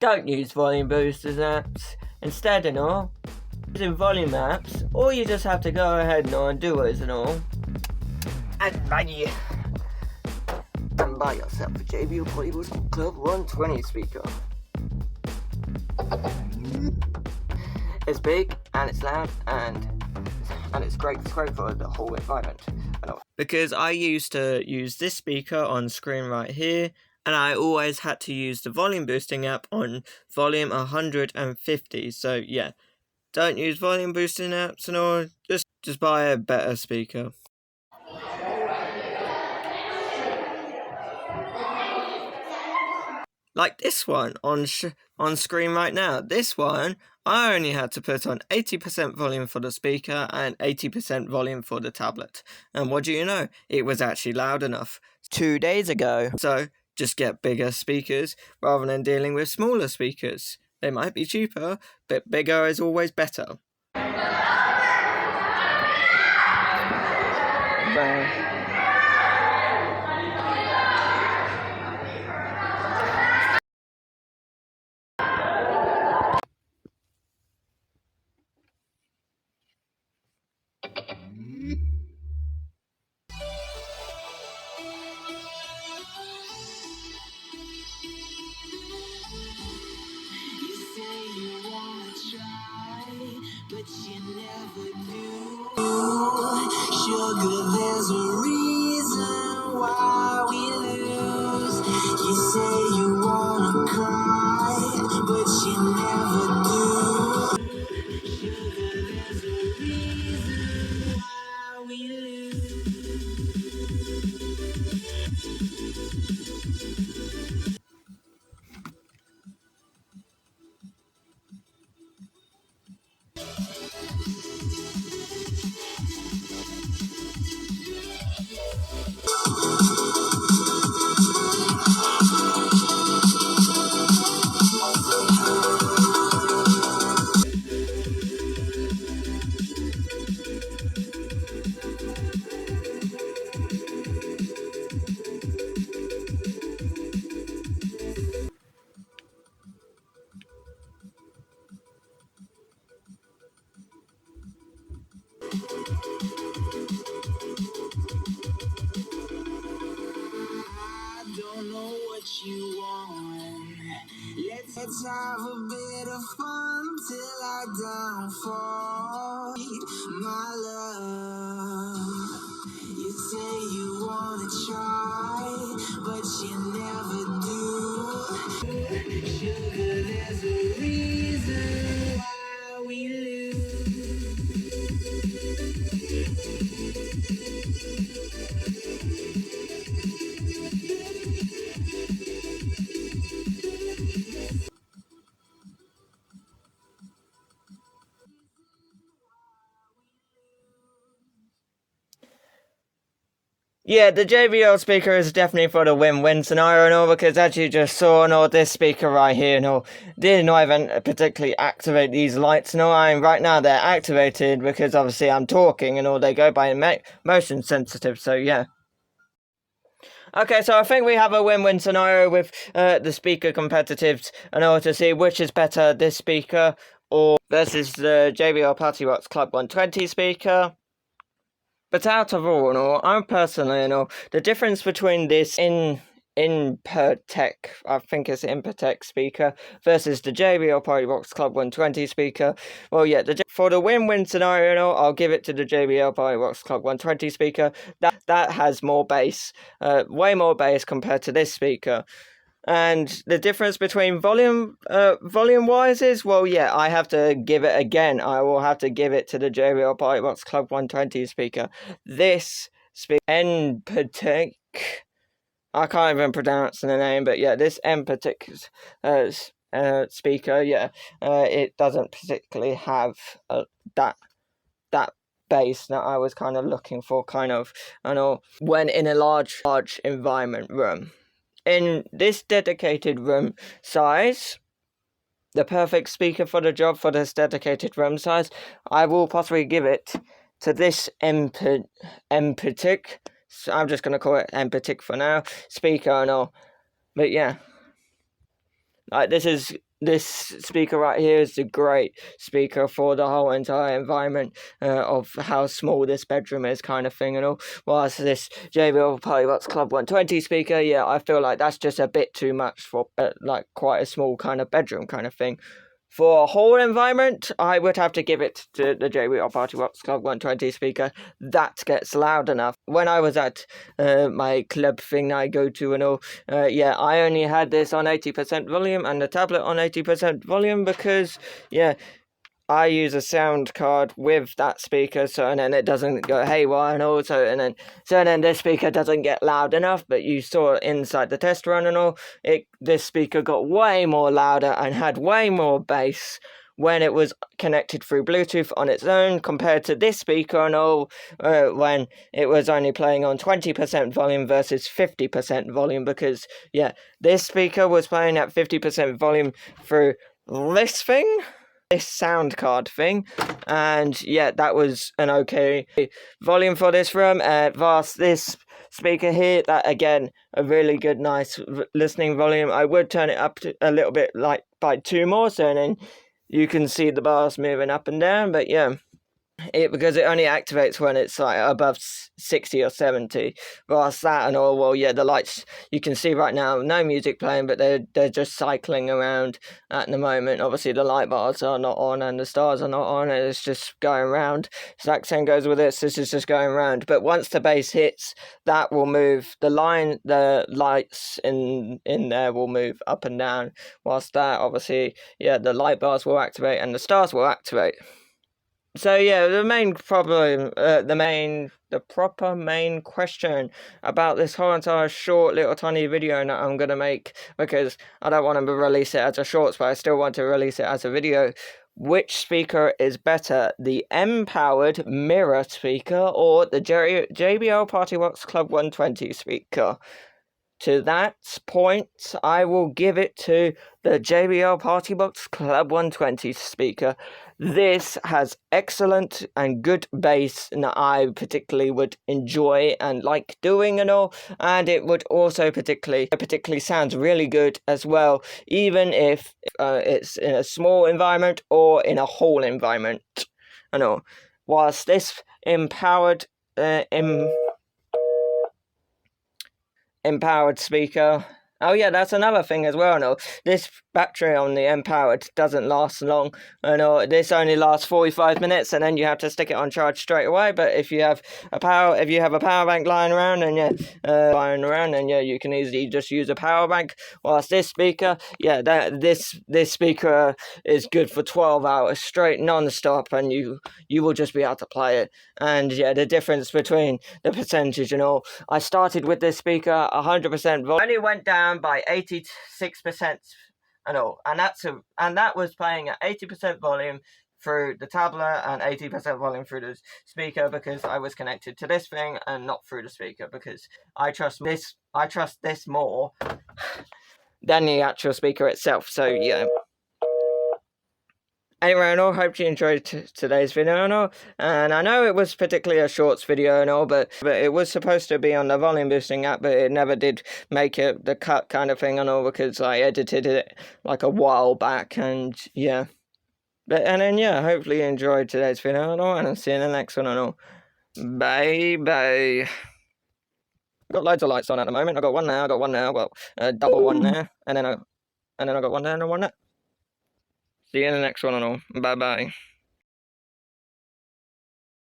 don't use volume boosters apps. Instead, using volume apps, all you just have to go ahead and do is and buy yourself a JBL partybox Club 120 speaker. It's big and it's loud and it's great. It's great for the whole environment. Because I used to use this speaker on screen right here, and I always had to use the volume boosting app on volume 150. So yeah, don't use volume boosting apps and all. Just buy a better speaker. Like this one on screen right now. This one, I only had to put on 80% volume for the speaker and 80% volume for the tablet. And what do you know? It was actually loud enough 2 days ago. So just get bigger speakers rather than dealing with smaller speakers. They might be cheaper, but bigger is always better. Bye. But you never do. Sugar, there's a reason why we lose. You say you wanna cry, but you never do. Sugar, there's a reason why we lose. You want. Let's have a bit of fun till I downfall. My love, you say you wanna try, but you never do. Sugar, there's a reason why we lose. Yeah, the JBL speaker is definitely for the win-win scenario, because as you just saw, this speaker right here, did not even particularly activate these lights, and right now they're activated because obviously I'm talking, they go by motion sensitive, so yeah. Okay, so I think we have a win-win scenario with the speaker competitives, to see which is better, this speaker or versus the JBL partybox Club 120 speaker. But out of all, I'm personally, the difference between this Impertec, I think it's Impertec speaker, versus the JBL partybox Club 120 speaker. Well, yeah, for the win-win scenario, I'll give it to the JBL partybox Club 120 speaker. That has more bass, way more bass compared to this speaker. And the difference between volume-wise is, well, yeah, I have to give it again. I will have to give it to the JBL partybox Club 120 speaker. This Empathic, I can't even pronounce the name, but yeah, this Empathic speaker, yeah, it doesn't particularly have that bass that I was kind of looking for, when in a large environment room. In this dedicated room size, the perfect speaker for the job for this dedicated room size, I will possibly give it to this Empathic. So I'm just going to call it Empathic for now, speaker and all. But yeah, this is this speaker right here is a great speaker for the whole entire environment of how small this bedroom is, kind of thing and all. Whilst this JBL Partybox Club 120 speaker, yeah, I feel like that's just a bit too much for like quite a small kind of bedroom kind of thing. For a whole environment, I would have to give it to the JBL Partybox Club 120 speaker. That gets loud enough. When I was at my club thing I go to and all, yeah, I only had this on 80% volume and the tablet on 80% volume because, yeah, I use a sound card with that speaker, so and then it doesn't go haywire, and also and then this speaker doesn't get loud enough. But you saw inside the test run and all, this speaker got way more louder and had way more bass when it was connected through Bluetooth on its own, compared to this speaker and all, when it was only playing on 20% volume versus 50% volume. Because yeah, this speaker was playing at 50% volume through this thing. This sound card thing, and yeah, that was an okay volume for this room. Vast this speaker here, that again a really good nice listening volume. I would turn it up to a little bit, like by 2 more, so then you can see the bars moving up and down. But yeah, because it only activates when it's like above 60 or 70. Whilst that and all, well, yeah, the lights you can see right now, no music playing, but they're just cycling around at the moment. Obviously the light bars are not on and the stars are not on, and it's just going around. Exact same goes with this is just going around. But once the bass hits, that will move the lights in there will move up and down. Whilst that, obviously, yeah, the light bars will activate and the stars will activate. So yeah, the main problem, the proper main question about this whole entire short little tiny video that I'm gonna make, because I don't want to release it as a shorts, but I still want to release it as a video. Which speaker is better, the M-powered mirror speaker or the JBL Partybox Club 120 speaker? To that point, I will give it to the JBL Partybox Club 120 speaker. This has excellent and good bass that I particularly would enjoy and like doing and all, and it would also particularly sounds really good as well, even if it's in a small environment or in a whole environment and all. Whilst this empowered speaker. Oh yeah, that's another thing as well. No, this battery on the M-powered doesn't last long. No, this only lasts 45 minutes, and then you have to stick it on charge straight away. But if you have a power bank lying around, and you can easily just use a power bank. Whilst this speaker, yeah, this speaker is good for 12 hours straight, non-stop, and you will just be able to play it. And yeah, the difference between the percentage and all. I started with this speaker 100% volume, only went down by 86% and all, and that was playing at 80% volume through the tablet and 80% volume through the speaker, because I was connected to this thing and not through the speaker, because I trust this more than the actual speaker itself. So yeah. Anyway, and all, hope you enjoyed today's video and all. And I know it was particularly a shorts video and all, but it was supposed to be on the volume boosting app, but it never did make it the cut kind of thing and all, because I edited it like a while back, and yeah. And then yeah, hopefully you enjoyed today's video and all, and I'll see you in the next one and all. Bye bye. I've got loads of lights on at the moment. I've got one there, I've got a double one there, and then I got one there and one there. See you in the next one and all. Bye bye.